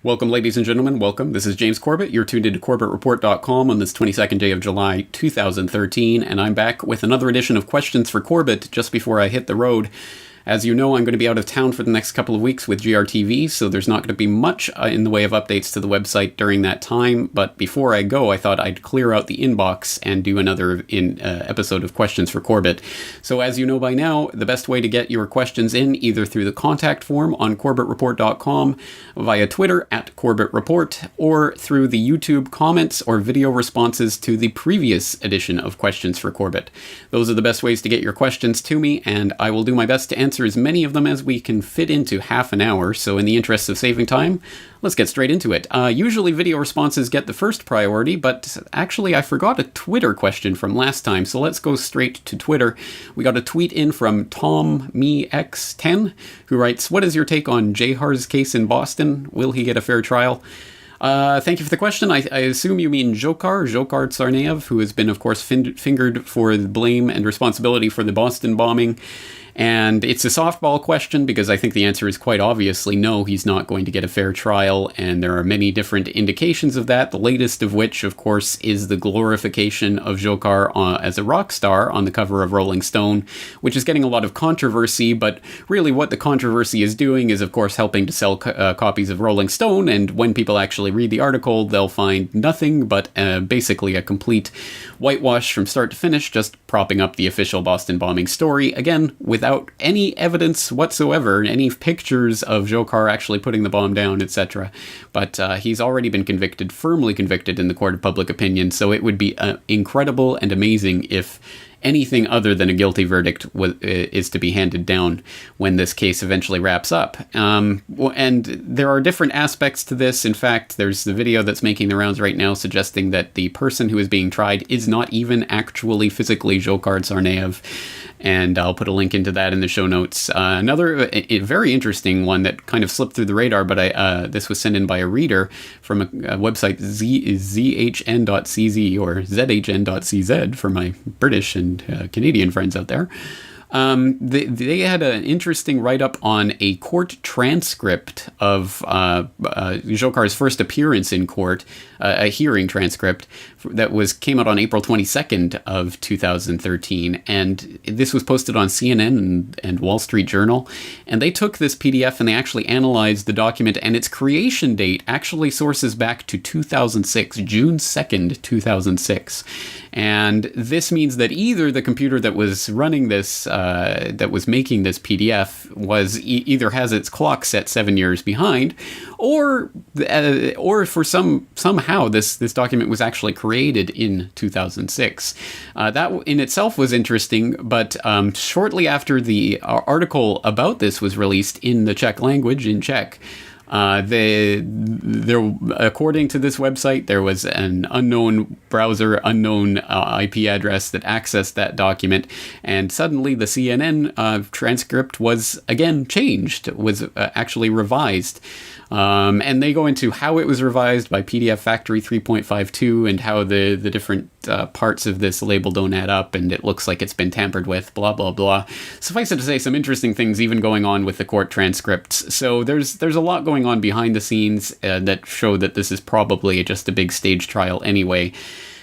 Welcome, ladies and gentlemen. Welcome. This is James Corbett. You're tuned into CorbettReport.com on this 22nd day of July 2013, and I'm back with another edition of Questions for Corbett just before I hit the road. As you know, I'm going to be out of town for the next couple of weeks with GRTV, so there's not going to be much in the way of updates to the website during that time. But before I go, I thought I'd clear out the inbox and do another episode of Questions for Corbett. So as you know by now, the best way to get your questions in, either through the contact form on CorbettReport.com, via Twitter at CorbettReport, or through the YouTube comments or video responses to the previous edition of Questions for Corbett. Those are the best ways to get your questions to me, and I will do my best to answer as many of them as we can fit into half an hour, so in the interest of saving time, let's get straight into it. Usually video responses get the first priority, but actually I forgot a Twitter question from last time, so let's go straight to Twitter. We got a tweet in from TomMeX10, who writes, "What is your take on Jayhar's case in Boston? Will he get a fair trial?" Thank you for the question. I assume you mean Dzhokhar Tsarnaev, who has been, of course, fingered for the blame and responsibility for the Boston bombing. And it's a softball question because I think the answer is quite obviously no, he's not going to get a fair trial, and there are many different indications of that, the latest of which, of course, is the glorification of Dzhokhar as a rock star on the cover of Rolling Stone, which is getting a lot of controversy, but really what the controversy is doing is, of course, helping to sell copies of Rolling Stone, and when people actually read the article, they'll find nothing but basically a complete whitewash from start to finish, just propping up the official Boston bombing story, again, without any evidence whatsoever, any pictures of Dzhokhar actually putting the bomb down, etc. But he's already been convicted, firmly convicted in the court of public opinion, so it would be incredible and amazing if anything other than a guilty verdict is to be handed down when this case eventually wraps up. And there are different aspects to this. In fact, there's the video that's making the rounds right now suggesting that the person who is being tried is not even actually physically Dzhokhar Tsarnaev. And I'll put a link into that in the show notes. Another very interesting one that kind of slipped through the radar, but this was sent in by a reader from a website zhn.cz or zhn.cz for my British and Canadian friends out there. They had an interesting write-up on a court transcript of Dzhokhar's first appearance in court, a hearing transcript that came out on April 22nd of 2013, and this was posted on CNN and Wall Street Journal, and they took this PDF and they actually analyzed the document, and its creation date actually sources back to 2006, June 2nd, 2006, and this means that either the computer that was running this that was making this PDF either has its clock set 7 years behind, or for somehow this document was actually created in 2006. That in itself was interesting, but shortly after the article about this was released in the Czech language, in Czech, according to this website, there was an unknown browser, unknown IP address that accessed that document, and suddenly the CNN transcript was again changed, was actually revised. And they go into how it was revised by PDF Factory 3.52 and how the different parts of this label don't add up, and it looks like it's been tampered with, blah, blah, blah. Suffice it to say, some interesting things even going on with the court transcripts. So there's a lot going on behind the scenes that show that this is probably just a big stage trial anyway.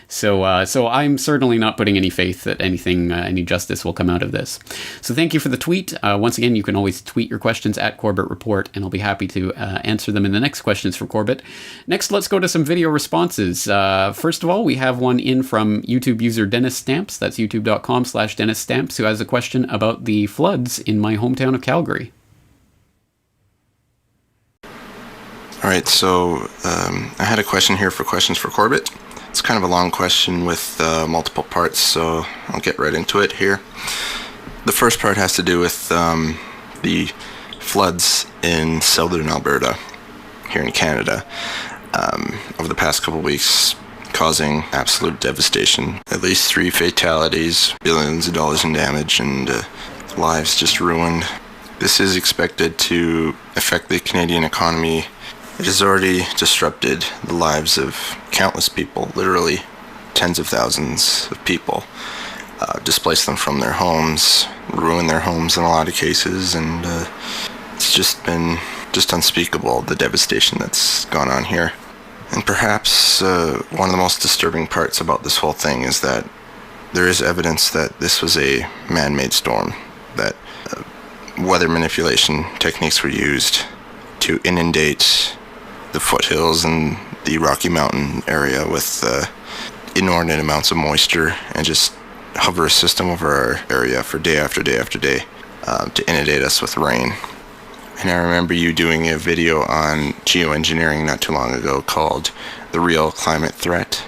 So I'm certainly not putting any faith that any justice will come out of this. So thank you for the tweet. Once again, you can always tweet your questions at Corbett Report, and I'll be happy to answer them in the next Questions for Corbett. Next, let's go to some video responses. First of all, we have one in from YouTube user Dennis Stamps. That's youtube.com/Dennis Stamps, who has a question about the floods in my hometown of Calgary. All right, so I had a question here for Questions for Corbett. It's kind of a long question with multiple parts, so I'll get right into it here. The first part has to do with the floods in southern Alberta, here in Canada, over the past couple of weeks, causing absolute devastation. At least 3 fatalities, billions of dollars in damage, and lives just ruined. This is expected to affect the Canadian economy. It has already disrupted the lives of countless people, literally tens of thousands of people, displaced them from their homes, ruined their homes in a lot of cases, and it's just been just unspeakable, the devastation that's gone on here. And perhaps one of the most disturbing parts about this whole thing is that there is evidence that this was a man-made storm, that weather manipulation techniques were used to inundate the foothills and the Rocky Mountain area with inordinate amounts of moisture and just hover a system over our area for day after day after day to inundate us with rain. And I remember you doing a video on geoengineering not too long ago called The Real Climate Threat.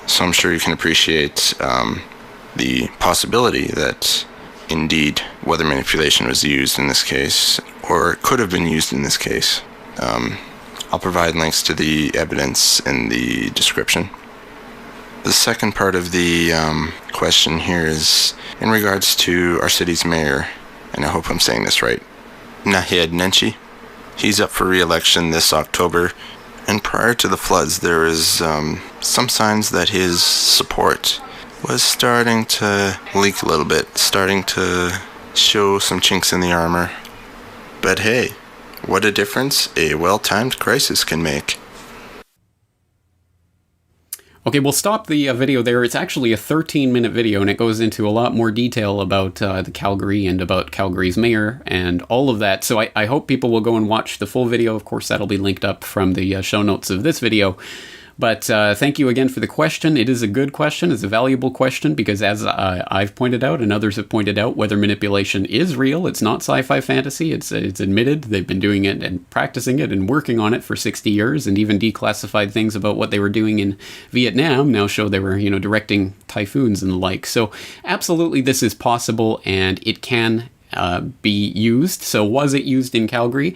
So I'm sure you can appreciate the possibility that indeed weather manipulation was used in this case, or could have been used in this case. I'll provide links to the evidence in the description. The second part of the question here is in regards to our city's mayor, and I hope I'm saying this right, Naheed Nenshi. He's up for re-election this October, and prior to the floods there is some signs that his support was starting to leak a little bit, starting to show some chinks in the armor. But hey, what a difference a well-timed crisis can make. Okay, we'll stop the video there. It's actually a 13-minute video, and it goes into a lot more detail about the Calgary and about Calgary's mayor and all of that. So I hope people will go and watch the full video. Of course, that'll be linked up from the show notes of this video. But thank you again for the question. It is a good question. It's a valuable question because, as I've pointed out and others have pointed out, weather manipulation is real. It's not sci-fi fantasy. It's admitted. They've been doing it and practicing it and working on it for 60 years, and even declassified things about what they were doing in Vietnam now show they were, directing typhoons and the like. So absolutely this is possible, and it can be used. So was it used in Calgary?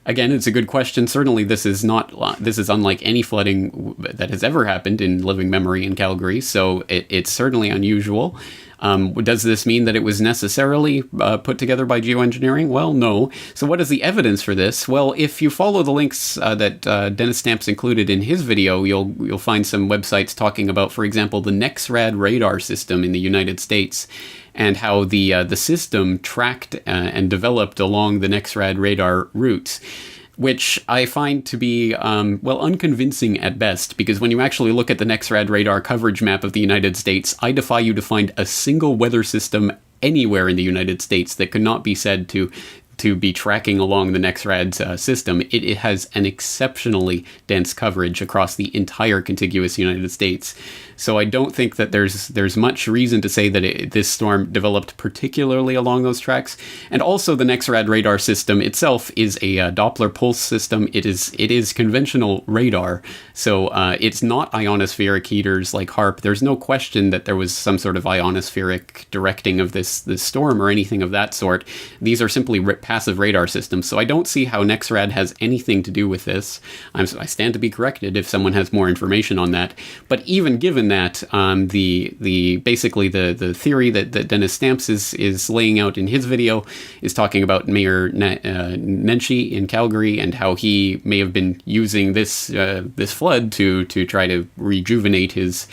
Again, it's a good question. Certainly, this is unlike any flooding that has ever happened in living memory in Calgary. So it's certainly unusual. Does this mean that it was necessarily put together by geoengineering? Well, no. So what is the evidence for this? Well, if you follow the links that Dennis Stamps included in his video, you'll find some websites talking about, for example, the NEXRAD radar system in the United States, and how the system tracked and developed along the NEXRAD radar routes, which I find to be, unconvincing at best, because when you actually look at the NEXRAD radar coverage map of the United States, I defy you to find a single weather system anywhere in the United States that could not be said to be tracking along the NEXRAD system. It has an exceptionally dense coverage across the entire contiguous United States. So I don't think that there's much reason to say that this storm developed particularly along those tracks. And also the NEXRAD radar system itself is a Doppler pulse system. It is conventional radar. So it's not ionospheric heaters like HARP. There's no question that there was some sort of ionospheric directing of this storm or anything of that sort. These are simply passive radar systems. So I don't see how NEXRAD has anything to do with this. I stand to be corrected if someone has more information on that. But even given that, basically the theory that Dennis Stamps is laying out in his video is talking about Mayor Nenshi in Calgary and how he may have been using this flood to try to rejuvenate his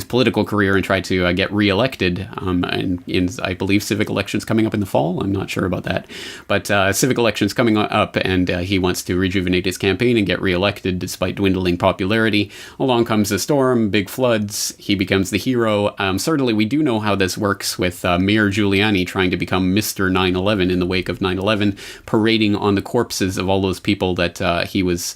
political career and try to get reelected. And in, I believe, civic elections coming up in the fall. I'm not sure about that, but civic elections coming up, and he wants to rejuvenate his campaign and get reelected despite dwindling popularity. Along comes a storm, big floods. He becomes the hero. Certainly, we do know how this works with Mayor Giuliani trying to become Mr. 9/11 in the wake of 9/11, parading on the corpses of all those people that he was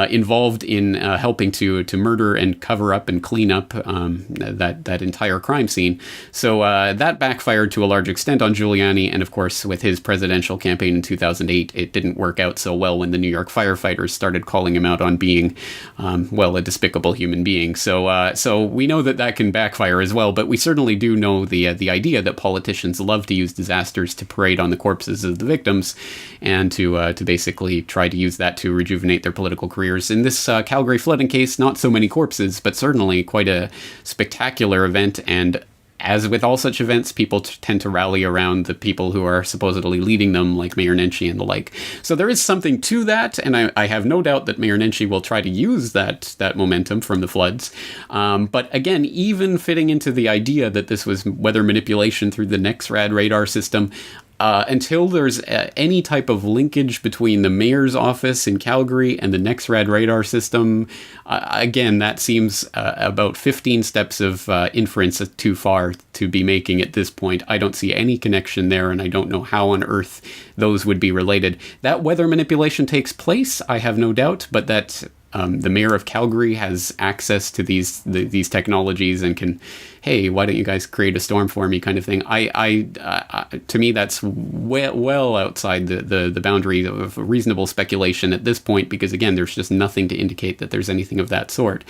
involved in helping to murder and cover up and clean up that entire crime scene. So that backfired to a large extent on Giuliani, and of course with his presidential campaign in 2008, it didn't work out so well when the New York firefighters started calling him out on being, a despicable human being. So we know that can backfire as well, but we certainly do know the idea that politicians love to use disasters to parade on the corpses of the victims and to basically try to use that to rejuvenate their political careers. In this Calgary flooding case, not so many corpses, but certainly quite a spectacular event. And as with all such events, people tend to rally around the people who are supposedly leading them, like Mayor Nenshi and the like. So there is something to that, and I have no doubt that Mayor Nenshi will try to use that momentum from the floods. But again, even fitting into the idea that this was weather manipulation through the NEXRAD radar system, until there's any type of linkage between the mayor's office in Calgary and the NextRad radar system, again, that seems about 15 steps of inference too far to be making at this point. I don't see any connection there, and I don't know how on earth those would be related. That weather manipulation takes place, I have no doubt, but that the mayor of Calgary has access to these technologies and can, hey, why don't you guys create a storm for me, kind of thing. To me, that's well outside the boundary of reasonable speculation at this point, because again, there's just nothing to indicate that there's anything of that sort.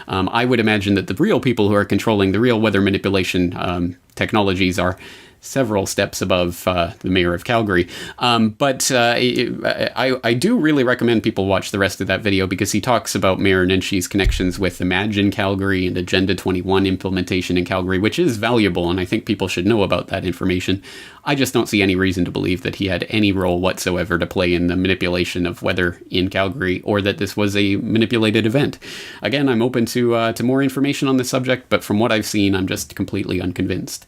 I would imagine that the real people who are controlling the real weather manipulation technologies are several steps above the mayor of Calgary. But I do really recommend people watch the rest of that video, because he talks about Mayor Nenshie's connections with Imagine Calgary and Agenda 21 implementation in Calgary, which is valuable, and I think people should know about that information. I just don't see any reason to believe that he had any role whatsoever to play in the manipulation of weather in Calgary, or that this was a manipulated event. Again, I'm open to more information on this subject, but from what I've seen, I'm just completely unconvinced.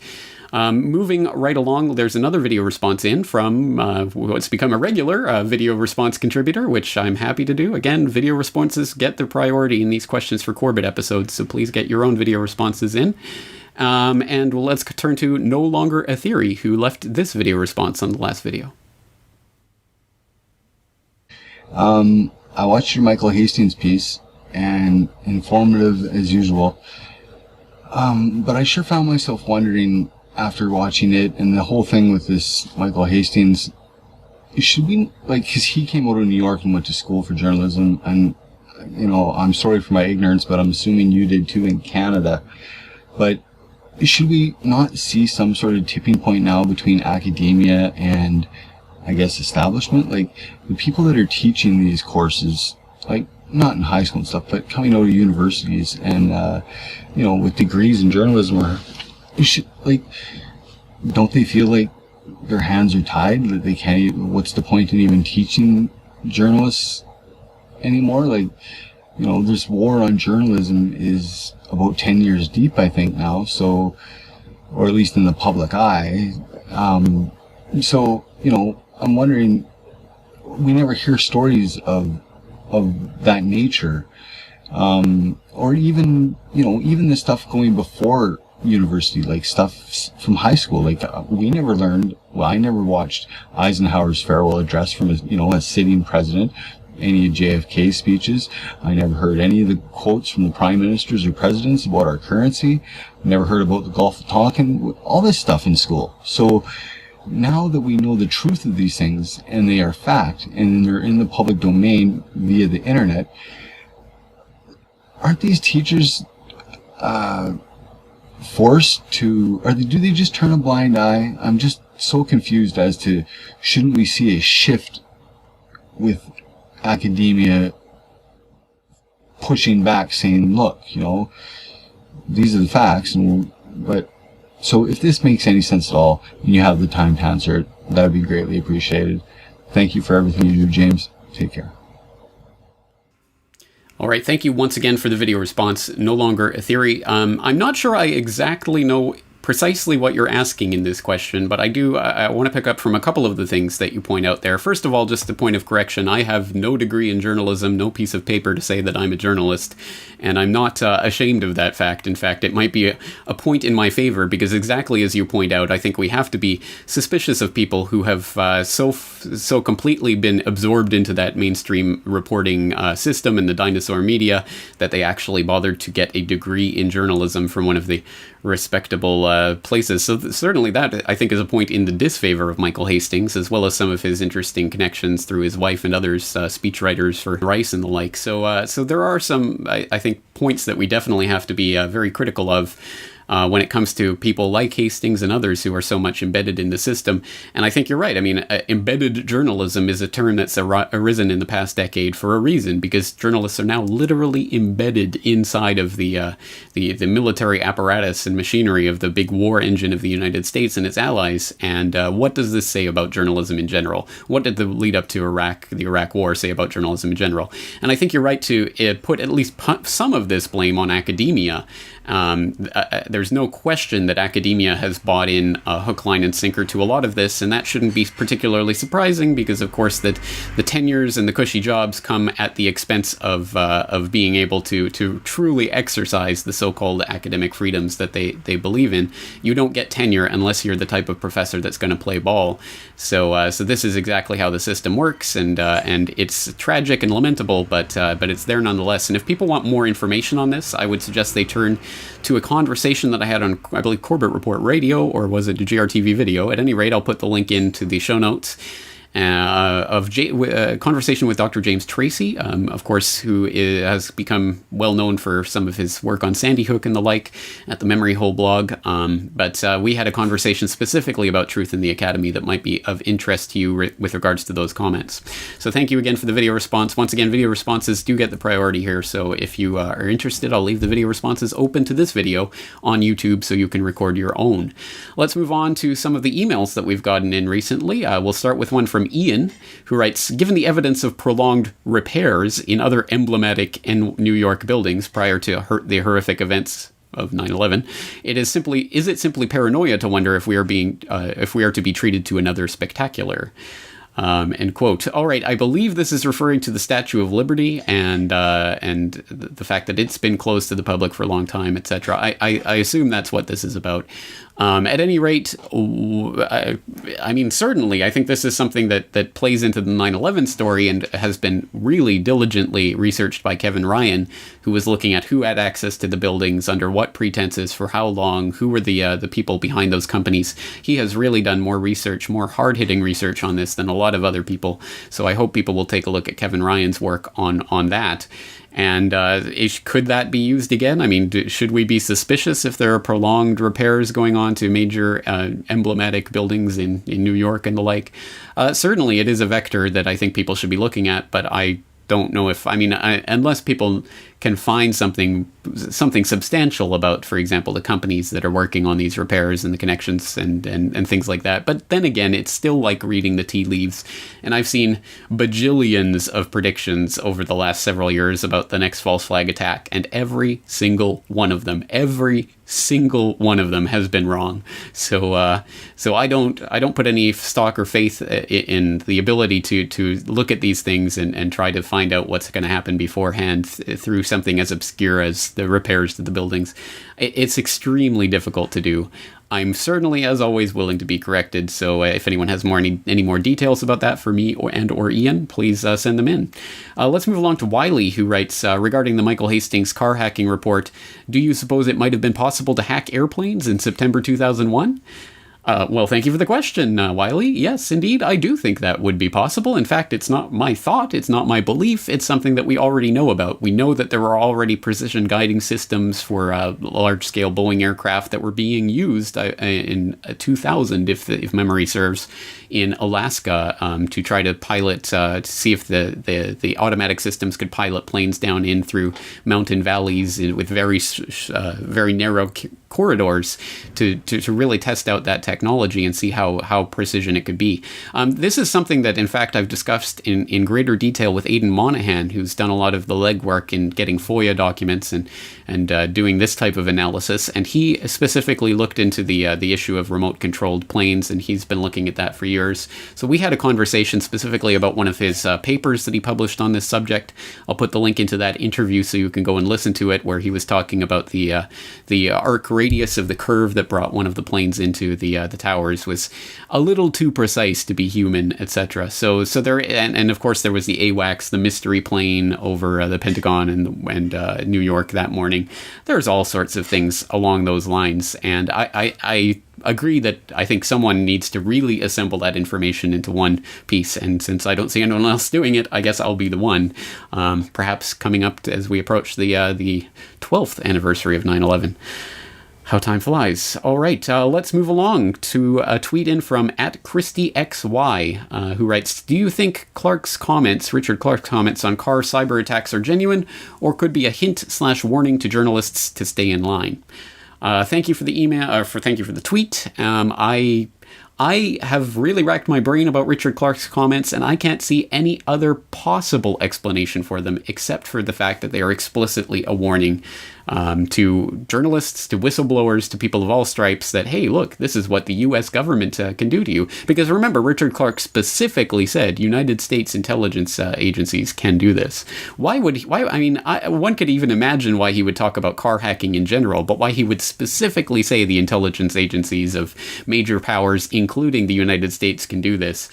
Moving right along, there's another video response in from what's become a regular video response contributor, which I'm happy to do. Again, video responses get their priority in these Questions for Corbett episodes, so please get your own video responses in. And let's turn to No Longer a Theory, who left this video response on the last video. I watched your Michael Hastings piece, and informative as usual. But I sure found myself wondering, after watching it and the whole thing with this Michael Hastings, should we, like, because he came out of New York and went to school for journalism, and, you know, I'm sorry for my ignorance, but I'm assuming you did too in Canada. But should we not see some sort of tipping point now between academia and, I guess, establishment? Like, the people that are teaching these courses, like, not in high school and stuff, but coming out of universities and, you know, with degrees in journalism, or you should, like, don't they feel like their hands are tied, that they can't even, what's the point in even teaching journalists anymore? Like, you know, this war on journalism is about 10 years deep, I think, now, so, or at least in the public eye. So, you know, I'm wondering, we never hear stories of that nature, or even, you know, even the stuff going before university, like stuff from high school. Like, we never learned, well, I never watched Eisenhower's farewell address from a sitting president, any of JFK's speeches. I never heard any of the quotes from the prime ministers or presidents about our currency. Never heard about the Gulf of Tonkin, all this stuff in school. So now that we know the truth of these things, and they are fact, and they're in the public domain via the internet, aren't these teachers forced to, or do they just turn a blind eye? I'm just so confused as to, shouldn't we see a shift with academia pushing back, saying, look, you know, these are the facts, but so if this makes any sense at all, and you have the time to answer it, that would be greatly appreciated. Thank you for everything you do, James. Take care. All right, thank you once again for the video response. No Longer a Theory. I'm not sure I exactly know precisely what you're asking in this question, but I want to pick up from a couple of the things that you point out there. First of all, just a point of correction, I have no degree in journalism, no piece of paper to say that I'm a journalist, and I'm not ashamed of that fact. In fact, it might be a point in my favor, because exactly as you point out, I think we have to be suspicious of people who have so completely been absorbed into that mainstream reporting system and the dinosaur media that they actually bothered to get a degree in journalism from one of the respectable places. So certainly that, I think, is a point in the disfavor of Michael Hastings, as well as some of his interesting connections through his wife and others, speechwriters for Rice and the like. So there are some, I think, points that we definitely have to be very critical of when it comes to people like Hastings and others who are so much embedded in the system. And I think you're right. I mean, embedded journalism is a term that's arisen in the past decade for a reason, because journalists are now literally embedded inside of the military apparatus and machinery of the big war engine of the United States and its allies. And what does this say about journalism in general? What did the lead up to the Iraq War say about journalism in general? And I think you're right to put at least some of this blame on academia. there's no question that academia has bought in hook, line, and sinker to a lot of this, and that shouldn't be particularly surprising because, of course, that the tenures and the cushy jobs come at the expense of being able to truly exercise the so-called academic freedoms that they believe in. You don't get tenure unless you're the type of professor that's going to play ball. So this is exactly how the system works, and it's tragic and lamentable, but it's there nonetheless. And if people want more information on this, I would suggest they turn to a conversation that I had on, I believe, Corbett Report Radio, or was it a GRTV video? At any rate, I'll put the link into the show notes. Of conversation with Dr. James Tracy, of course, who has become well known for some of his work on Sandy Hook and the like at the Memory Hole blog. But we had a conversation specifically about truth in the academy that might be of interest to you with regards to those comments. So thank you again for the video response. Once again, video responses do get the priority here. So if you are interested, I'll leave the video responses open to this video on YouTube so you can record your own. Let's move on to some of the emails that we've gotten in recently. We'll start with one from Ian, who writes, given the evidence of prolonged repairs in other emblematic New York buildings prior to the horrific events of 9/11, is it simply paranoia to wonder if we are to be treated to another spectacular? End quote. All right, I believe this is referring to the Statue of Liberty and the fact that it's been closed to the public for a long time, etc. I assume that's what this is about. At any rate, I mean, certainly, I think this is something that plays into the 9/11 story and has been really diligently researched by Kevin Ryan, who was looking at who had access to the buildings, under what pretenses, for how long, who were the people behind those companies. He has really done more research, more hard-hitting research on this than a lot of other people. So I hope people will take a look at Kevin Ryan's work on that. And could that be used again? I mean, should we be suspicious if there are prolonged repairs going on to major emblematic buildings in New York and the like? Certainly, it is a vector that I think people should be looking at, but I don't know if, unless people can find something substantial about, for example, the companies that are working on these repairs and the connections and things like that. But then again, it's still like reading the tea leaves. And I've seen bajillions of predictions over the last several years about the next false flag attack, and every single one of them has been wrong. So I don't put any stock or faith in the ability to look at these things and try to find out what's going to happen beforehand through something as obscure as the repairs to the buildings. It's extremely difficult to do. I'm certainly, as always, willing to be corrected, so if anyone has any more details about that for me or Ian, please send them in. Let's move along to Wiley, who writes, regarding the Michael Hastings car hacking report, do you suppose it might have been possible to hack airplanes in September 2001? Well, thank you for the question, Wiley. Yes, indeed, I do think that would be possible. In fact, it's not my thought, it's not my belief, it's something that we already know about. We know that there are already precision guiding systems for large-scale Boeing aircraft that were being used in 2000, if memory serves, in Alaska to try to pilot, to see if the automatic systems could pilot planes down in through mountain valleys with very narrow corridors to really test out that technology and see how precision it could be. This is something that, in fact, I've discussed in greater detail with Aidan Monahan, who's done a lot of the legwork in getting FOIA documents and doing this type of analysis. And he specifically looked into the issue of remote-controlled planes, and he's been looking at that for years. So we had a conversation specifically about one of his papers that he published on this subject. I'll put the link into that interview so you can go and listen to it, where he was talking about the arc radius of the curve that brought one of the planes into the towers was a little too precise to be human, etc. So there, and of course there was the AWACS, the mystery plane over the Pentagon and New York that morning. There's all sorts of things along those lines, and I agree that I think someone needs to really assemble that information into one piece, and since I don't see anyone else doing it, I guess I'll be the one, perhaps coming up as we approach the 12th anniversary of 9/11. How time flies. All right, let's move along to a tweet in from @ChristyXY, who writes, do you think Richard Clark's comments on car cyber attacks are genuine, or could be a hint/warning to journalists to stay in line? Thank you for the email, thank you for the tweet. I have really racked my brain about Richard Clarke's comments, and I can't see any other possible explanation for them except for the fact that they are explicitly a warning to journalists, to whistleblowers, to people of all stripes that, hey, look, this is what the U.S. government can do to you. Because remember, Richard Clarke specifically said United States intelligence agencies can do this. One could even imagine why he would talk about car hacking in general, but why he would specifically say the intelligence agencies of major powers, including the United States, can do this.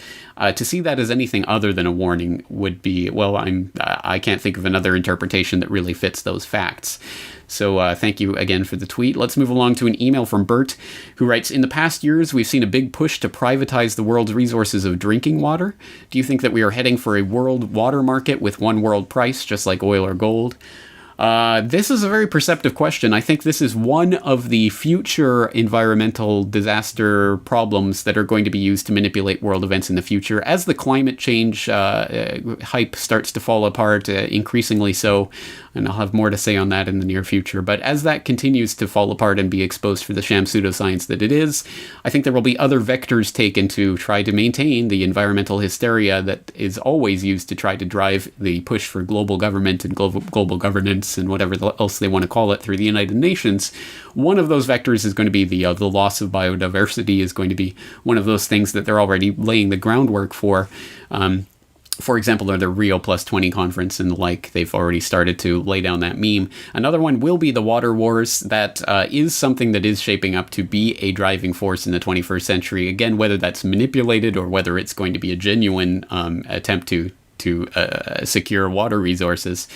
To see that as anything other than a warning would be, well, I can't think of another interpretation that really fits those facts. So thank you again for the tweet. Let's move along to an email from Bert, who writes, in the past years, we've seen a big push to privatize the world's resources of drinking water. Do you think that we are heading for a world water market with one world price, just like oil or gold? This is a very perceptive question. I think this is one of the future environmental disaster problems that are going to be used to manipulate world events in the future. As the climate change hype starts to fall apart, increasingly so, and I'll have more to say on that in the near future, but as that continues to fall apart and be exposed for the sham pseudoscience that it is, I think there will be other vectors taken to try to maintain the environmental hysteria that is always used to try to drive the push for global government and global governance and whatever else they want to call it through the United Nations. One of those vectors is going to be the loss of biodiversity is going to be one of those things that they're already laying the groundwork for. For example, the Rio Plus 20 conference and the like, they've already started to lay down that meme. Another one will be the water wars. That is something that is shaping up to be a driving force in the 21st century. Again, whether that's manipulated or whether it's going to be a genuine attempt to secure water resources.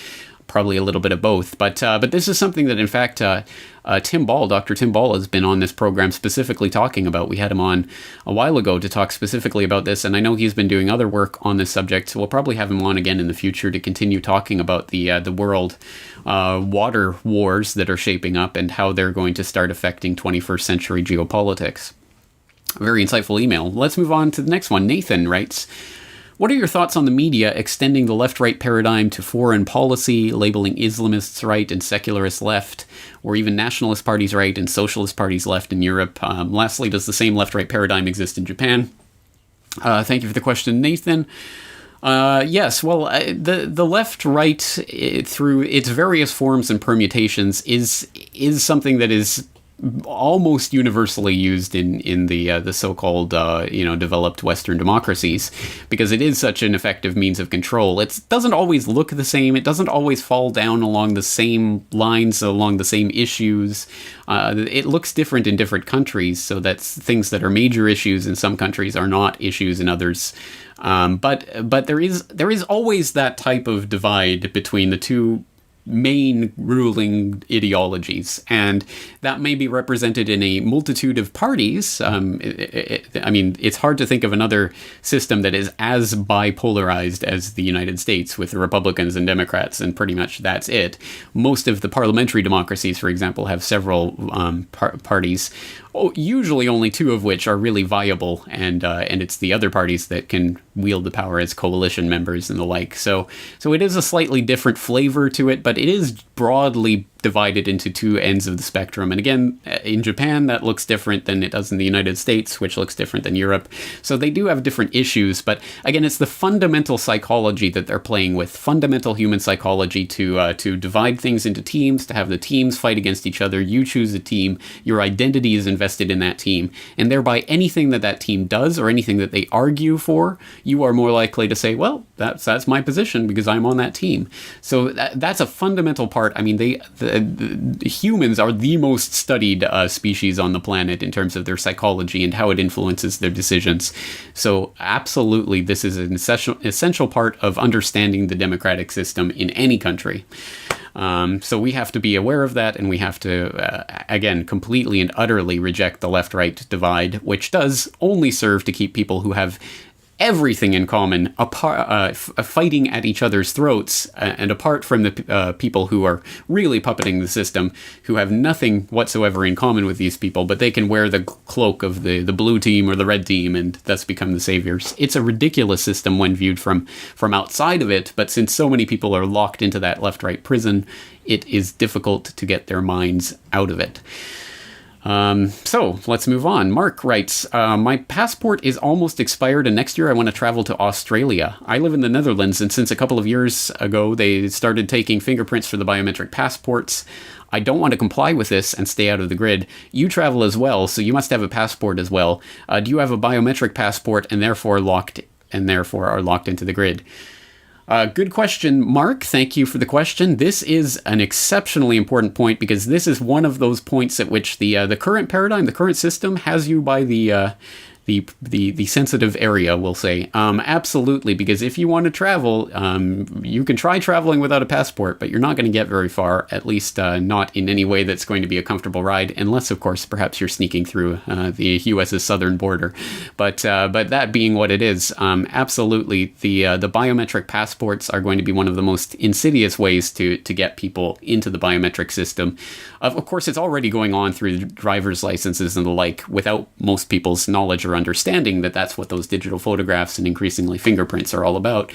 Probably a little bit of both, but this is something that, in fact, Dr. Tim Ball has been on this program specifically talking about. We had him on a while ago to talk specifically about this, and I know he's been doing other work on this subject, so we'll probably have him on again in the future to continue talking about the world water wars that are shaping up and how they're going to start affecting 21st century geopolitics. A very insightful email. Let's move on to the next one. Nathan writes, what are your thoughts on the media extending the left-right paradigm to foreign policy, labeling Islamists right and secularists left, or even nationalist parties right and socialist parties left in Europe? Lastly, does the same left-right paradigm exist in Japan? Thank you for the question, Nathan. Yes, well, the left-right, through its various forms and permutations, is something that is almost universally used in the so-called developed Western democracies, because it is such an effective means of control. It doesn't always look the same. It doesn't always fall down along the same lines, along the same issues. It looks different in different countries, so that things that are major issues in some countries are not issues in others. But there is always that type of divide between the two main ruling ideologies, and that may be represented in a multitude of parties. It's hard to think of another system that is as bipolarized as the United States, with Republicans and Democrats, and pretty much that's it. Most of the parliamentary democracies, for example, have several parties, usually only two of which are really viable, and it's the other parties that can wield the power as coalition members and the like. So it is a slightly different flavor to it, but it is broadly divided into two ends of the spectrum. And again, in Japan, that looks different than it does in the United States, which looks different than Europe. So they do have different issues, but again, it's the fundamental psychology that they're playing with, fundamental human psychology to divide things into teams, to have the teams fight against each other. You choose a team, your identity is invested in that team, and thereby anything that team does or anything that they argue for, you are more likely to say, well, that's my position because I'm on that team. So that's a fundamental part. I mean, the humans are the most studied species on the planet in terms of their psychology and how it influences their decisions. So absolutely, this is an essential part of understanding the democratic system in any country. So we have to be aware of that, and we have to, again, completely and utterly reject the left-right divide, which does only serve to keep people who have everything in common, fighting at each other's throats, and apart from the people who are really puppeting the system, who have nothing whatsoever in common with these people, but they can wear the cloak of the blue team or the red team and thus become the saviors. It's a ridiculous system when viewed from outside of it, but since so many people are locked into that left-right prison, it is difficult to get their minds out of it. So let's move on. Mark writes, my passport is almost expired and next year I want to travel to Australia. I live in the Netherlands and since a couple of years ago they started taking fingerprints for the biometric passports. I don't want to comply with this and stay out of the grid. You travel as well, so you must have a passport as well. Do you have a biometric passport and therefore are locked into the grid? Good question, Mark. Thank you for the question. This is an exceptionally important point because this is one of those points at which the current paradigm, the current system, has you by the sensitive area, we'll say. Absolutely, because if you want to travel, you can try traveling without a passport, but you're not going to get very far, at least not in any way that's going to be a comfortable ride, unless, of course, perhaps you're sneaking through the U.S.'s southern border. But that being what it is, absolutely, the biometric passports are going to be one of the most insidious ways to get people into the biometric system. Of course, it's already going on through driver's licenses and the like, without most people's knowledge or understanding that that's what those digital photographs and increasingly fingerprints are all about.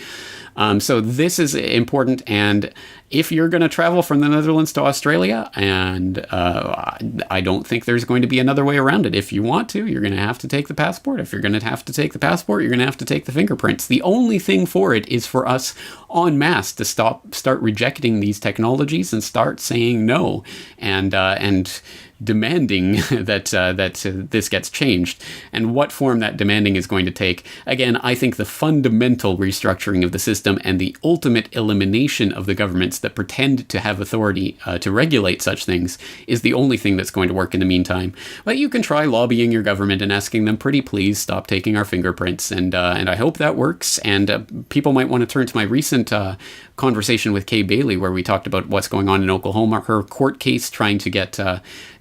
So this is important, and if you're going to travel from the Netherlands to Australia, and I don't think there's going to be another way around it. If you want to, you're going to have to take the passport. If you're going to have to take the passport, you're going to have to take the fingerprints. The only thing for it is for us en masse to start rejecting these technologies and start saying no, and demanding that this gets changed. And what form that demanding is going to take, again, I think the fundamental restructuring of the system and the ultimate elimination of the governments that pretend to have authority to regulate such things is the only thing that's going to work in the meantime. But you can try lobbying your government and asking them, pretty please stop taking our fingerprints, and I hope that works. And people might want to turn to my recent conversation with Kay Bailey, where we talked about what's going on in Oklahoma, her court case trying to get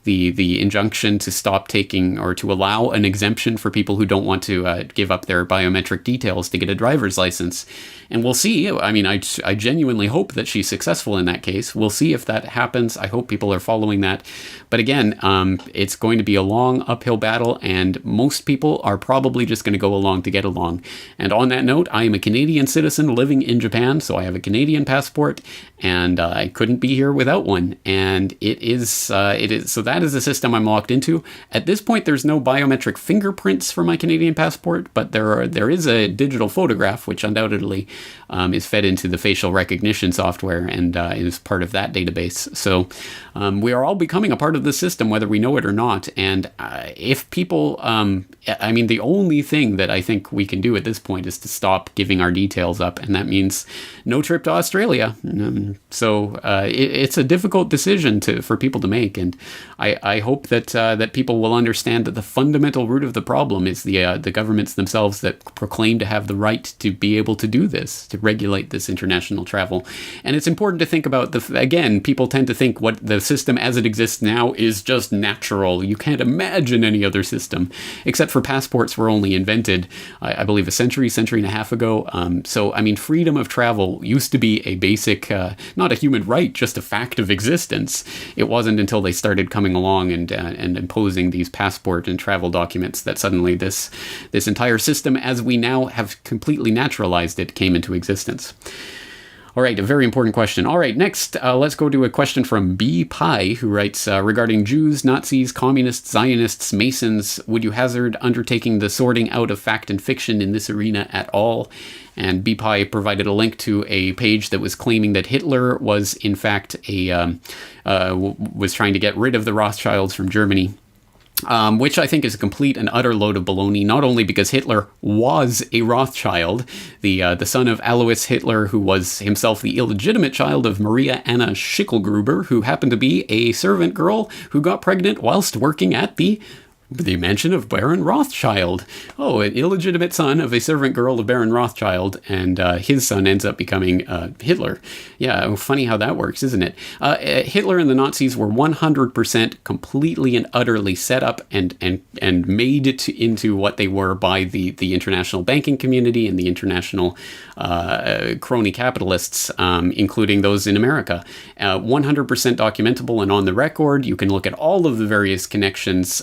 the injunction to stop taking or to allow an exemption for people who don't want to give up their biometric details to get a driver's license. And we'll see. I mean, I genuinely hope that she's successful in that case. We'll see if that happens. I hope people are following that. But again, it's going to be a long uphill battle, and most people are probably just going to go along to get along. And on that note, I am a Canadian citizen living in Japan, so I have a Canadian passport, and I couldn't be here without one. And it is so that is the system I'm locked into. At this point, there's no biometric fingerprints for my Canadian passport, but there is a digital photograph, which undoubtedly is fed into the facial recognition software and is part of that database. So we are all becoming a part of the system, whether we know it or not. And if people, I mean, the only thing that I think we can do at this point is to stop giving our details up, and that means no trip to Australia. So it's a difficult decision for people to make, and I hope that people will understand that the fundamental root of the problem is the governments themselves that proclaim to have the right to be able to do this, to regulate this international travel. And it's important to think about, again, people tend to think what the system as it exists now is just natural. You can't imagine any other system, except for passports were only invented, I believe, a century and a half ago. So, I mean, freedom of travel used to be a basic, not a human right, just a fact of existence. It wasn't until they started coming along and imposing these passport and travel documents that suddenly this entire system, as we now have completely naturalized it, came into existence. All right, a very important question. All right, next, let's go to a question from B. Pie, who writes, regarding Jews, Nazis, communists, Zionists, Masons, would you hazard undertaking the sorting out of fact and fiction in this arena at all? And B. Pie provided a link to a page that was claiming that Hitler was, in fact, was trying to get rid of the Rothschilds from Germany. Which I think is a complete and utter load of baloney, not only because Hitler was a Rothschild, the son of Alois Hitler, who was himself the illegitimate child of Maria Anna Schicklgruber, who happened to be a servant girl who got pregnant whilst working at the mansion of Baron Rothschild. Oh, an illegitimate son of a servant girl of Baron Rothschild, and his son ends up becoming Hitler. Yeah, funny how that works, isn't it? Hitler and the Nazis were 100% completely and utterly set up and made it into what they were by the international banking community and the international crony capitalists, including those in America. 100% documentable and on the record. You can look at all of the various connections.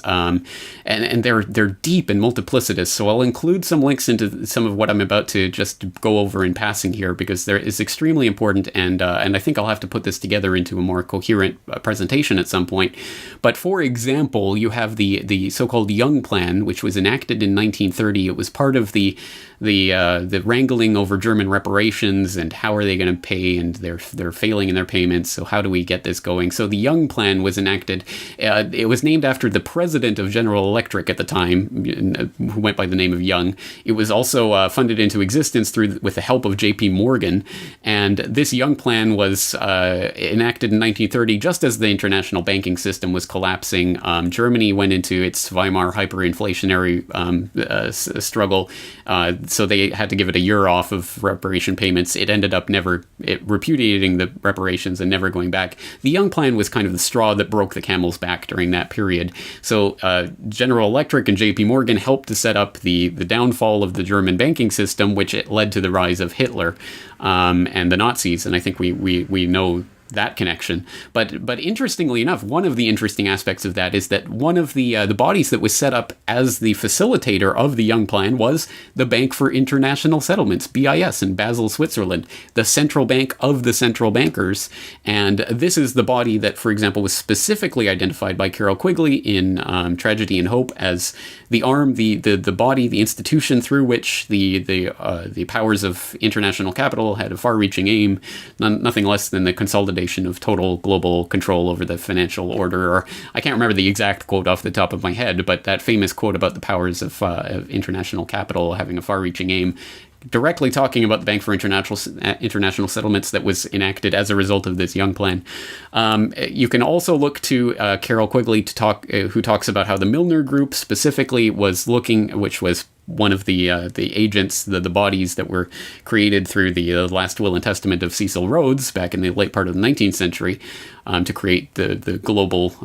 and they're deep and multiplicitous. So I'll include some links into some of what I'm about to just go over in passing here, because there is extremely important, and I think I'll have to put this together into a more coherent presentation at some point. But for example, you have the so-called Young Plan, which was enacted in 1930. It was part of the wrangling over German reparations and how are they going to pay, and they're failing in their payments. So how do we get this going? So the Young Plan was enacted. It was named after the president of General Electric at the time, who went by the name of Young. It was also funded into existence with the help of J.P. Morgan. And this Young Plan was enacted in 1930, just as the international banking system was collapsing. Germany went into its Weimar hyperinflationary struggle. So they had to give it a year off of reparation payments. It ended up repudiating the reparations and never going back. The Young Plan was kind of the straw that broke the camel's back during that period. So General Electric and J.P. Morgan helped to set up the downfall of the German banking system, which it led to the rise of Hitler and the Nazis. And I think we know that connection. But interestingly enough, one of the interesting aspects of that is that one of the bodies that was set up as the facilitator of the Young Plan was the Bank for International Settlements, BIS, in Basel, Switzerland, the central bank of the central bankers. And this is the body that, for example, was specifically identified by Carroll Quigley in Tragedy and Hope as the arm, the body, the institution through which the powers of international capital had a far-reaching aim, nothing less than the consolidation of total global control over the financial order. Or I can't remember the exact quote off the top of my head, but that famous quote about the powers of international capital having a far-reaching aim, directly talking about the Bank for International Settlements that was enacted as a result of this Young Plan. You can also look to Carroll Quigley who talks about how the Milner Group specifically was looking, which was one of the agents, the bodies that were created through the last will and testament of Cecil Rhodes back in the late part of the 19th century to create the global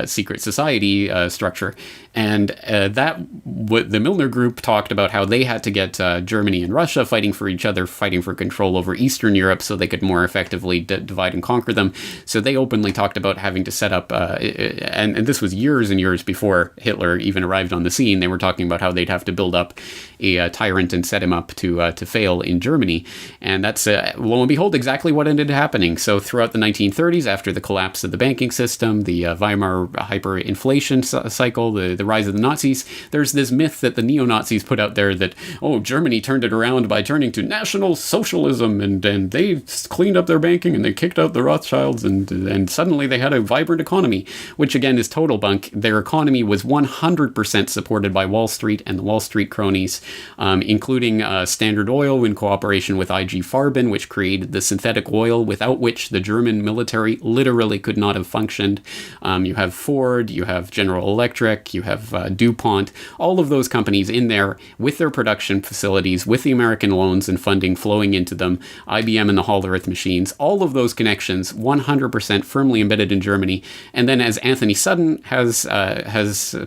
secret society structure. And the Milner Group talked about how they had to get Germany and Russia fighting for each other, fighting for control over Eastern Europe so they could more effectively divide and conquer them. So they openly talked about having to set up, and this was years and years before Hitler even arrived on the scene. They were talking about how they'd have to build up a tyrant and set him up to fail in Germany. And that's, lo and behold, exactly what ended up happening. So throughout the 1930s, after the collapse of the banking system, the Weimar hyperinflation cycle, the rise of the Nazis, there's this myth that the neo-Nazis put out there that, Germany turned it around by turning to National Socialism, and they cleaned up their banking and they kicked out the Rothschilds, and suddenly they had a vibrant economy, which again is total bunk. Their economy was 100% supported by Wall Street and the Wall Street cronies, including Standard Oil in cooperation with IG Farben, which created the synthetic oil without which the German military literally could not have functioned. You have Ford, you have General Electric, you have DuPont, all of those companies in there with their production facilities, with the American loans and funding flowing into them, IBM and the Hollerith machines, all of those connections 100% firmly embedded in Germany. And then, as Anthony Sutton has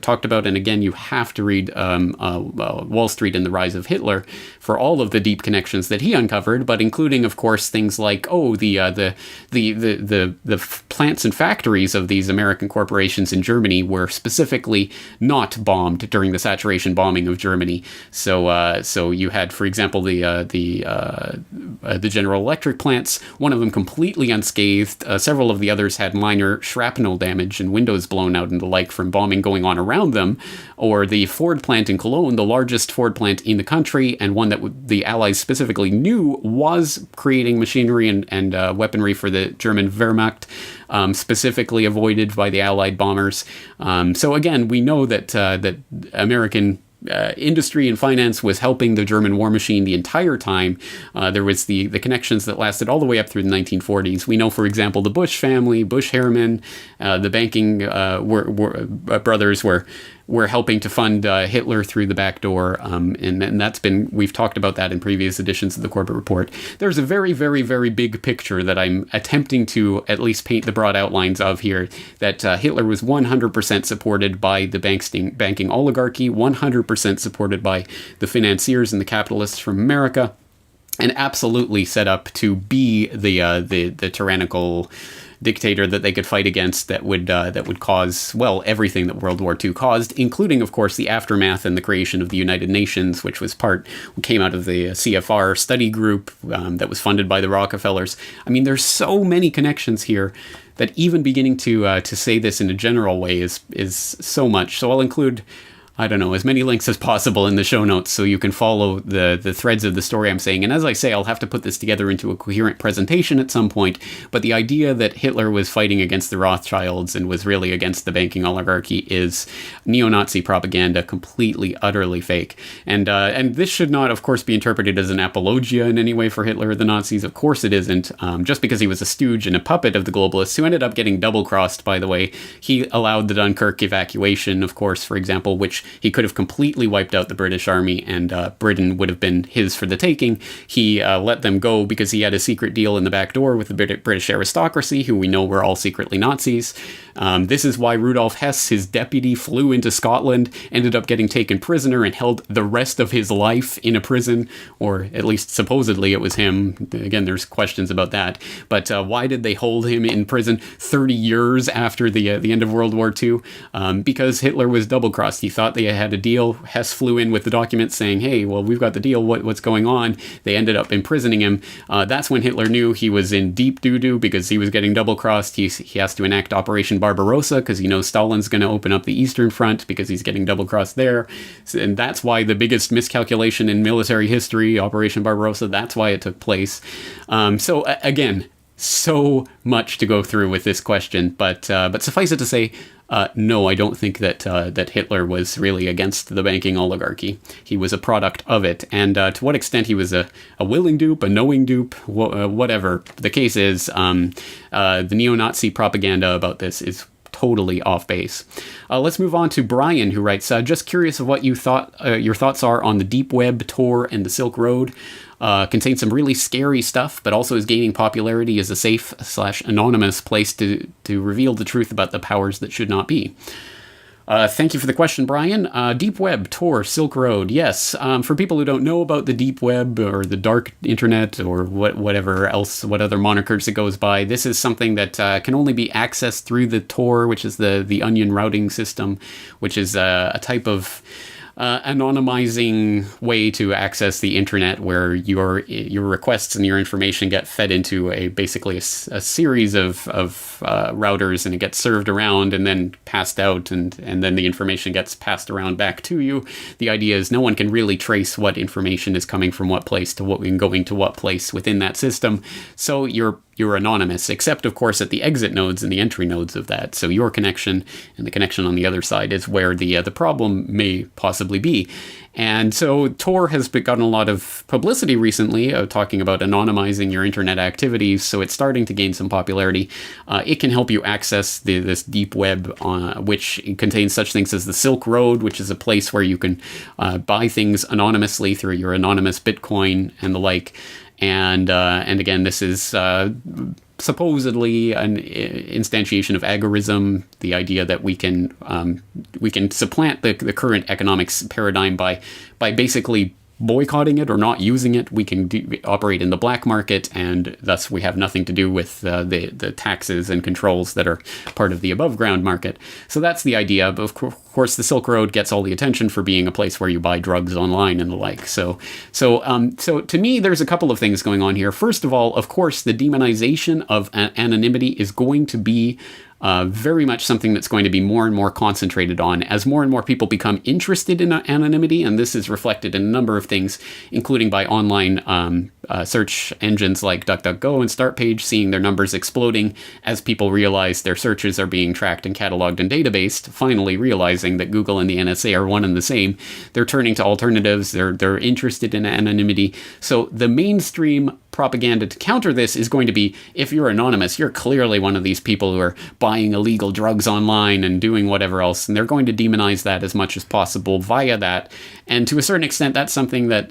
talked about, and again, you have to read Wall Street and the Rise of Hitler for all of the deep connections that he uncovered, but including, of course, things like the plants and factories of these American corporations in Germany were specifically not bombed during the saturation bombing of Germany. So you had, for example, the General Electric plants, one of them completely unscathed. Several of the others had minor shrapnel damage and windows blown out and the like from bombing going on around them. Or the Ford plant in Cologne, the largest Ford plant in the country, and one that the Allies specifically knew was creating machinery and weaponry for the German Wehrmacht, specifically avoided by the Allied bombers. So again, we know that American industry and finance was helping the German war machine the entire time. There was the connections that lasted all the way up through the 1940s. We know, for example, the Bush family, Bush-Harriman, the banking brothers were helping to fund Hitler through the back door, and that's been, we've talked about that in previous editions of the Corbett Report. There's a very, very, very big picture that I'm attempting to at least paint the broad outlines of here, that Hitler was 100% supported by the banking oligarchy, 100% supported by the financiers and the capitalists from America, and absolutely set up to be the tyrannical dictator that they could fight against that would cause, well, everything that World War II caused, including, of course, the aftermath and the creation of the United Nations, which came out of the CFR study group that was funded by the Rockefellers. I mean, there's so many connections here that even beginning to say this in a general way is so much. So I'll include, I don't know, as many links as possible in the show notes so you can follow the threads of the story I'm saying. And as I say, I'll have to put this together into a coherent presentation at some point. But the idea that Hitler was fighting against the Rothschilds and was really against the banking oligarchy is neo-Nazi propaganda, completely, utterly fake. And this should not, of course, be interpreted as an apologia in any way for Hitler or the Nazis. Of course it isn't. Just because he was a stooge and a puppet of the globalists, who ended up getting double-crossed, by the way. He allowed the Dunkirk evacuation, of course, for example, which he could have completely wiped out the British army and Britain would have been his for the taking. He let them go because he had a secret deal in the back door with the British aristocracy, who we know were all secretly Nazis. This is why Rudolf Hess, his deputy, flew into Scotland, ended up getting taken prisoner and held the rest of his life in a prison, or at least supposedly it was him. Again, there's questions about that. But why did they hold him in prison 30 years after the end of World War II? Because Hitler was double-crossed. He thought they had a deal. Hess flew in with the documents saying, hey, well, we've got the deal. What's going on? They ended up imprisoning him. That's when Hitler knew he was in deep doo-doo because he was getting double-crossed. He has to enact Operation Barbarossa because he knows Stalin's going to open up the Eastern Front because he's getting double-crossed there. And that's why the biggest miscalculation in military history, Operation Barbarossa, that's why it took place. So again, so much to go through with this question, but suffice it to say, no, I don't think that Hitler was really against the banking oligarchy. He was a product of it, and to what extent he was a willing dupe, a knowing dupe, whatever the case is, the neo-Nazi propaganda about this is totally off base. Let's move on to Brian, who writes, just curious of what your thoughts are on the deep web, Tor, and the Silk Road. Contains some really scary stuff, but also is gaining popularity as a safe/anonymous place to reveal the truth about the powers that should not be. Thank you for the question, Brian. Deep Web, Tor, Silk Road. Yes, for people who don't know about the Deep Web or the Dark Internet or whatever else, what other monikers it goes by, this is something that can only be accessed through the Tor, which is the onion routing system, which is a type of anonymizing way to access the internet, where your requests and your information get fed into basically a series of routers, and it gets served around and then passed out, and then the information gets passed around back to you. The idea is no one can really trace what information is coming from what place to what and going to what place within that system. So you're anonymous, except of course at the exit nodes and the entry nodes of that. So your connection and the connection on the other side is where the problem may possibly be. And so Tor has gotten a lot of publicity recently, talking about anonymizing your internet activities, so it's starting to gain some popularity. It can help you access this deep web, which contains such things as the Silk Road, which is a place where you can buy things anonymously through your anonymous Bitcoin and the like. And again, this is supposedly an instantiation of agorism, the idea that we can supplant the current economics paradigm by basically boycotting it or not using it. We can operate in the black market, and thus we have nothing to do with the taxes and controls that are part of the above ground market. So that's the idea. But of course, the Silk Road gets all the attention for being a place where you buy drugs online and the like. So to me, there's a couple of things going on here. First of all, of course, the demonization of anonymity is going to be very much something that's going to be more and more concentrated on as more and more people become interested in anonymity, and this is reflected in a number of things, including by online search engines like DuckDuckGo and StartPage, seeing their numbers exploding as people realize their searches are being tracked and cataloged and databased, finally realizing that Google and the NSA are one and the same. They're turning to alternatives, they're interested in anonymity. So the mainstream propaganda to counter this is going to be, if you're anonymous, you're clearly one of these people who are buying illegal drugs online and doing whatever else, and they're going to demonize that as much as possible via that. And to a certain extent, that's something that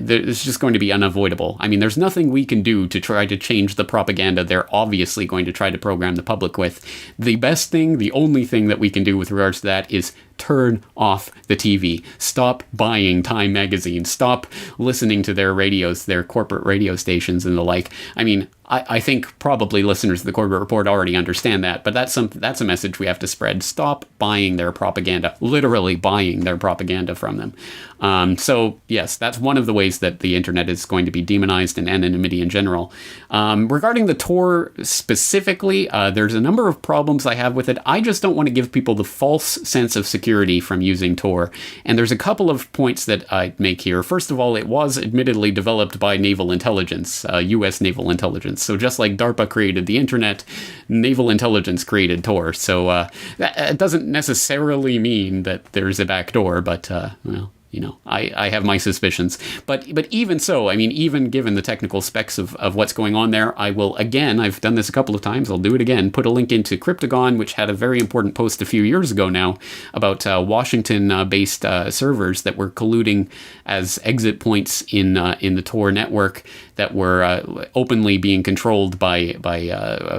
is just going to be unavoidable. I mean, there's nothing we can do to try to change the propaganda they're obviously going to try to program the public with. The best thing, the only thing that we can do with regards to that is turn off the TV. Stop buying Time magazine. Stop listening to their radios, their corporate radio stations and the like. I mean, I think probably listeners of the Corbett Report already understand that, but that's a message we have to spread. Stop buying their propaganda, literally buying their propaganda from them. So yes, that's one of the ways that the internet is going to be demonized, and anonymity in general. Regarding the Tor specifically, there's a number of problems I have with it. I just don't want to give people the false sense of security from using Tor. And there's a couple of points that I'd make here. First of all, it was admittedly developed by naval intelligence, U.S. naval intelligence. So just like DARPA created the internet, naval intelligence created Tor. So that doesn't necessarily mean that there's a backdoor, but, well, you know, I have my suspicions. But even so, I mean, even given the technical specs of what's going on there, I will, again, I've done this a couple of times, I'll do it again, put a link into Cryptagon, which had a very important post a few years ago now about Washington-based servers that were colluding as exit points in the Tor network that were openly being controlled by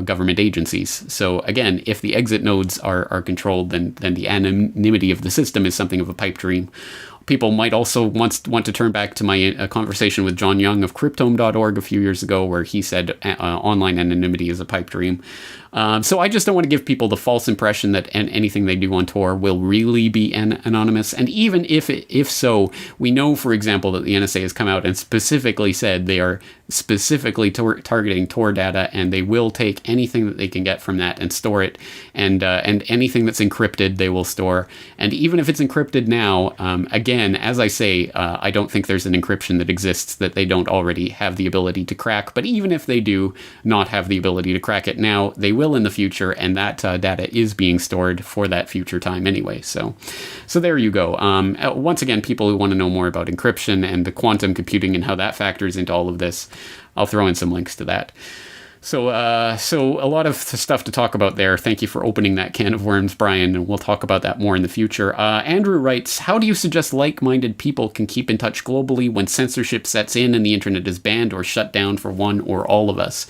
government agencies. So again, if the exit nodes are controlled, then the anonymity of the system is something of a pipe dream. People might also want to turn back to my conversation with John Young of Cryptome.org a few years ago, where he said online anonymity is a pipe dream. So I just don't want to give people the false impression that anything they do on Tor will really be anonymous. And even if so, we know, for example, that the NSA has come out and specifically said they are specifically targeting Tor data, and they will take anything that they can get from that and store it, and anything that's encrypted they will store. And even if it's encrypted now, again, as I say, I don't think there's an encryption that exists that they don't already have the ability to crack. But even if they do not have the ability to crack it now, they will in the future, and that data is being stored for that future time anyway. So there you go. Once again, people who want to know more about encryption and the quantum computing and how that factors into all of this, I'll throw in some links to that. So a lot of stuff to talk about there. Thank you for opening that can of worms, Brian, and we'll talk about that more in the future. Andrew writes, how do you suggest like-minded people can keep in touch globally when censorship sets in and the internet is banned or shut down for one or all of us?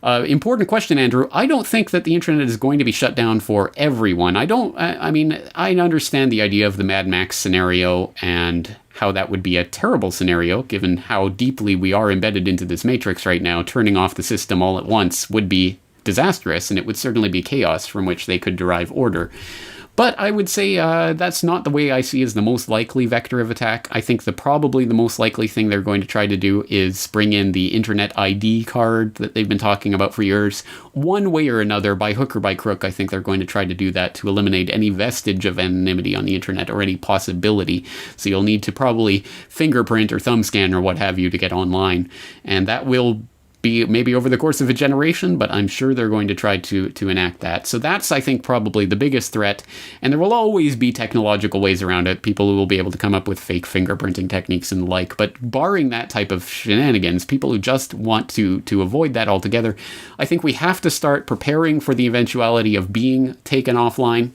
Important question, Andrew. I don't think that the internet is going to be shut down for everyone. I mean, I understand the idea of the Mad Max scenario and how that would be a terrible scenario, given how deeply we are embedded into this matrix right now. Turning off the system all at once would be disastrous, and it would certainly be chaos from which they could derive order. But I would say that's not the way I see as the most likely vector of attack. I think probably the most likely thing they're going to try to do is bring in the Internet ID card that they've been talking about for years. One way or another, by hook or by crook, I think they're going to try to do that to eliminate any vestige of anonymity on the internet or any possibility. So you'll need to probably fingerprint or thumb scan or what have you to get online. And that will be maybe over the course of a generation, but I'm sure they're going to try to enact that. So that's, I think, probably the biggest threat. And there will always be technological ways around it. People who will be able to come up with fake fingerprinting techniques and the like. But barring that type of shenanigans, people who just want to avoid that altogether, I think we have to start preparing for the eventuality of being taken offline.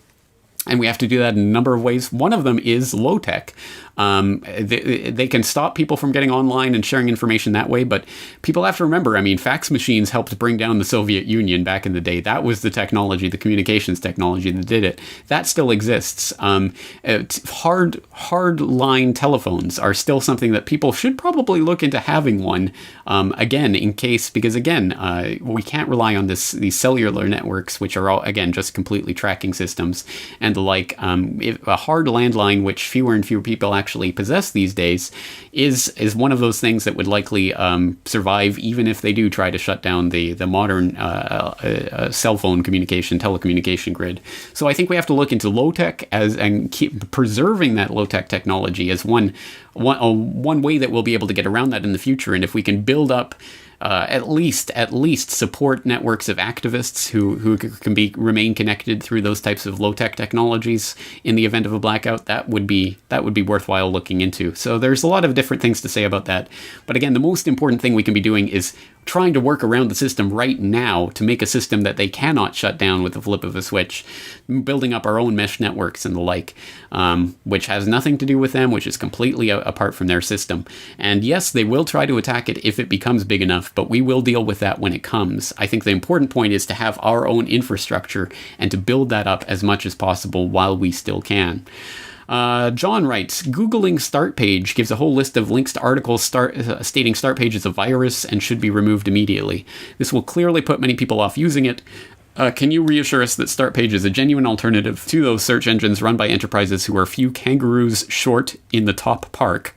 And we have to do that in a number of ways. One of them is low tech. They can stop people from getting online and sharing information that way, but people have to remember, I mean, fax machines helped bring down the Soviet Union back in the day. That was the technology, the communications technology that did it. That still exists. Hard line telephones are still something that people should probably look into having one, again, in case, because again, we can't rely on these cellular networks, which are all, again, just completely tracking systems and the like. If a hard landline, which fewer and fewer people actually possess these days, is one of those things that would likely survive even if they do try to shut down the modern cell phone telecommunication grid. So I think we have to look into low tech and keep preserving that low tech technology as one way that we'll be able to get around that in the future. And if we can build up at least support networks of activists who can remain connected through those types of low-tech technologies in the event of a blackout, that would be worthwhile looking into. So there's a lot of different things to say about that. But again, the most important thing we can be doing is trying to work around the system right now to make a system that they cannot shut down with the flip of a switch, building up our own mesh networks and the like, which has nothing to do with them, which is completely apart from their system. And yes, they will try to attack it if it becomes big enough, but we will deal with that when it comes. I think the important point is to have our own infrastructure and to build that up as much as possible while we still can. John writes, Googling start page gives a whole list of links to articles stating start page is a virus and should be removed immediately. This will clearly put many people off using it. Can you reassure us that start page is a genuine alternative to those search engines run by enterprises who are a few kangaroos short in the top park?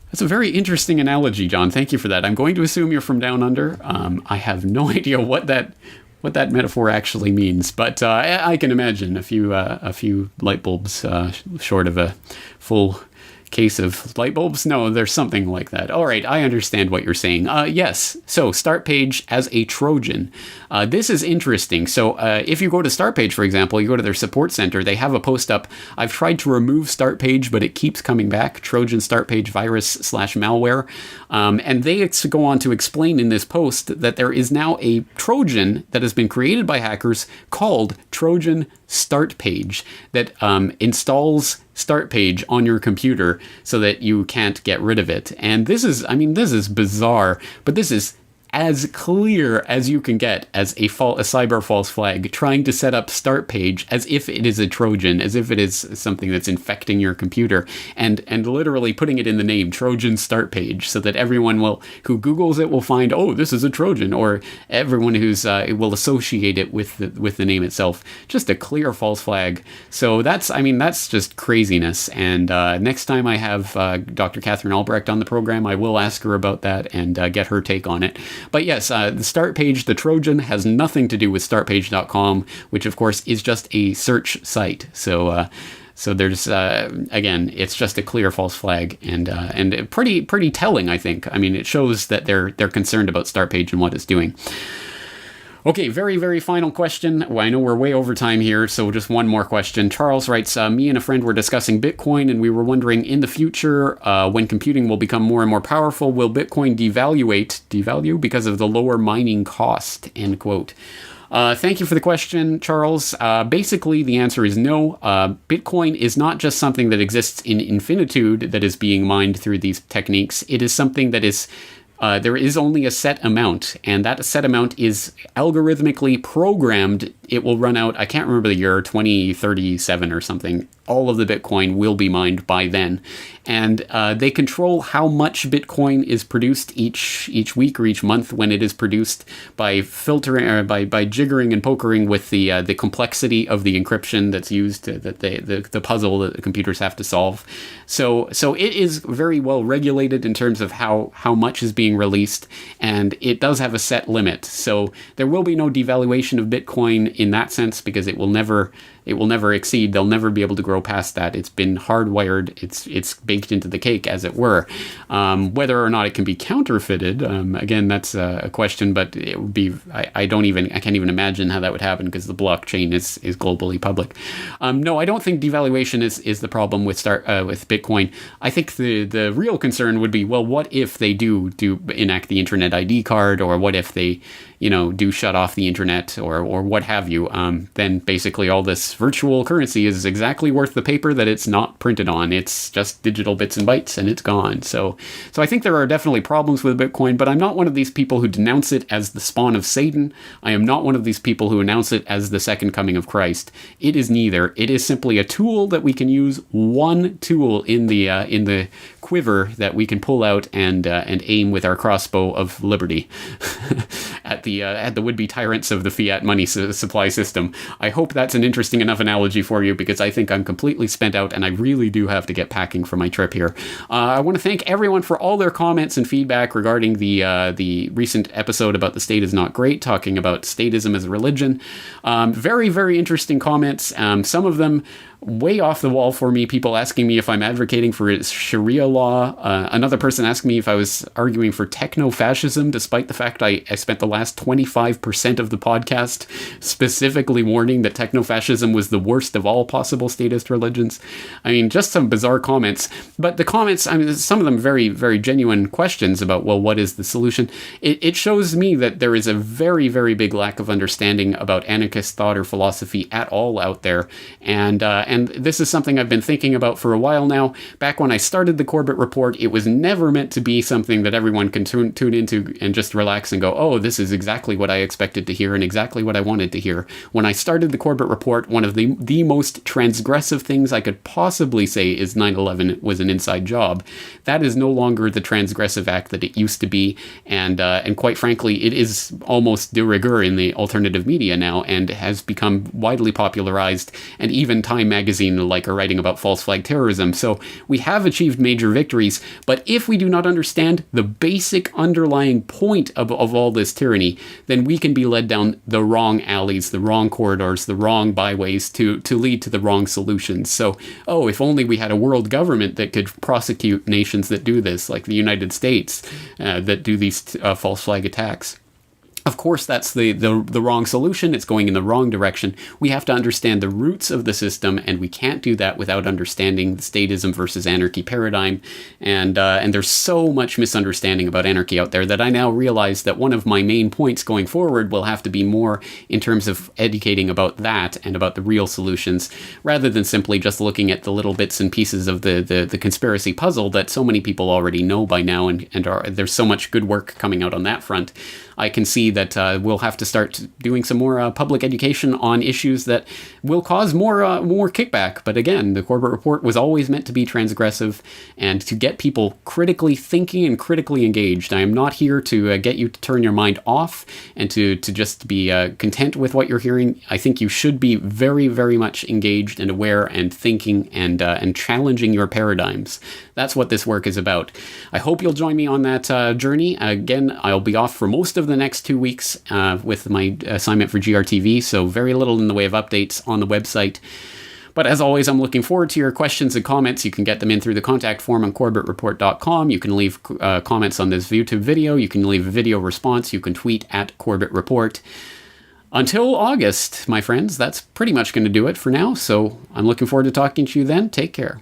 That's a very interesting analogy, John. Thank you for that. I'm going to assume you're from down under. I have no idea what that metaphor actually means, but I can imagine a few light bulbs short of a full case of light bulbs. No, there's something like that. All right, I understand what you're saying. Yes, so start page as a Trojan. This is interesting. So if you go to start page, for example, you go to their support center, they have a post up. I've tried to remove start page, but it keeps coming back. Trojan start page virus/malware. And they go on to explain in this post that there is now a Trojan that has been created by hackers called Trojan Start Page that installs Start Page on your computer so that you can't get rid of it. And this is bizarre, but this is as clear as you can get as a cyber false flag, trying to set up Start Page as if it is a Trojan, as if it is something that's infecting your computer, and literally putting it in the name, Trojan Start Page, so that everyone who Googles it will find, oh, this is a Trojan, or everyone who's will associate it with the name itself. Just a clear false flag. So that's just craziness. And next time I have Dr. Catherine Albrecht on the program, I will ask her about that and get her take on it. But yes, the Start Page, the Trojan, has nothing to do with startpage.com, which of course is just a search site. So there's again, it's just a clear false flag, and pretty telling, I think. I mean, it shows that they're concerned about Start Page and what it's doing. Okay, very, very final question. Well, I know we're way over time here, so just one more question. Charles writes, me and a friend were discussing Bitcoin, and we were wondering, in the future, when computing will become more and more powerful, will Bitcoin devalue because of the lower mining cost, end quote. Thank you for the question, Charles. Basically, the answer is no. Bitcoin is not just something that exists in infinitude that is being mined through these techniques. It is something that is... there is only a set amount, and that set amount is algorithmically programmed. It will run out, I can't remember the year, 2037 or something. All of the Bitcoin will be mined by then. And they control how much Bitcoin is produced each week or each month when it is produced by filtering, or by jiggering and pokering with the complexity of the encryption that's used, the puzzle that the computers have to solve. So it is very well regulated in terms of how much is being released, and it does have a set limit. So there will be no devaluation of Bitcoin in that sense, because it will never exceed. They'll never be able to grow past that. It's been hardwired. It's baked into the cake, as it were. Whether or not it can be counterfeited, again, that's a question. But it would be. I can't even imagine how that would happen, because the blockchain is globally public. No, I don't think devaluation is the problem with Bitcoin. I think the real concern would be, well, what if they do enact the Internet ID card, or what if they do shut off the internet, or what have you? Then basically all this virtual currency is exactly worth the paper that it's not printed on. It's just digital bits and bytes, and it's gone. So I think there are definitely problems with Bitcoin, but I'm not one of these people who denounce it as the spawn of Satan. I am not one of these people who announce it as the second coming of Christ. It is neither. It is simply a tool that we can use, one tool in the quiver that we can pull out and aim with our crossbow of liberty at the would-be tyrants of the fiat money supply system. I hope that's an interesting enough analogy for you, because I think I'm completely spent out and I really do have to get packing for my trip here. I want to thank everyone for all their comments and feedback regarding the recent episode about the state is not great, talking about statism as a religion. Very, very interesting comments. Some of them way off the wall for me. People asking me if I'm advocating for Sharia law. Another person asked me if I was arguing for techno-fascism, despite the fact I spent the last 25% of the podcast specifically warning that techno-fascism was the worst of all possible statist religions. I mean, just some bizarre comments. But the comments, some of them very, very genuine questions about, well, what is the solution? It shows me that there is a very, very big lack of understanding about anarchist thought or philosophy at all out there. And and this is something I've been thinking about for a while now. Back when I started the Corbett Report, it was never meant to be something that everyone can tune into and just relax and go, oh, this is exactly what I expected to hear and exactly what I wanted to hear. When I started the Corbett Report, one of the most transgressive things I could possibly say is 9/11 was an inside job. That is no longer the transgressive act that it used to be, and quite frankly, it is almost de rigueur in the alternative media now, and has become widely popularized, and even Time magazine are writing about false flag terrorism. So we have achieved major victories, but if we do not understand the basic underlying point of all this tyranny, then we can be led down the wrong alleys, the wrong corridors, the wrong byways to lead to the wrong solutions. So, if only we had a world government that could prosecute nations that do this, like the United States, that do these false flag attacks. Of course, that's the wrong solution. It's going in the wrong direction. We have to understand the roots of the system, and we can't do that without understanding the statism versus anarchy paradigm. And there's so much misunderstanding about anarchy out there that I now realize that one of my main points going forward will have to be more in terms of educating about that and about the real solutions, rather than simply just looking at the little bits and pieces of the conspiracy puzzle that so many people already know by now, and there's so much good work coming out on that front. I can see that we'll have to start doing some more public education on issues that will cause more kickback. But again, the Corbett Report was always meant to be transgressive and to get people critically thinking and critically engaged. I am not here to get you to turn your mind off and to just be content with what you're hearing. I think you should be very, very much engaged and aware and thinking and challenging your paradigms. That's what this work is about. I hope you'll join me on that journey. Again, I'll be off for most of the next 2 weeks with my assignment for GRTV, so very little in the way of updates on the website. But as always, I'm looking forward to your questions and comments. You can get them in through the contact form on corbettreport.com. You can leave comments on this YouTube video. You can leave a video response. You can tweet at Corbett Report. Until August, my friends, that's pretty much going to do it for now. So I'm looking forward to talking to you then. Take care.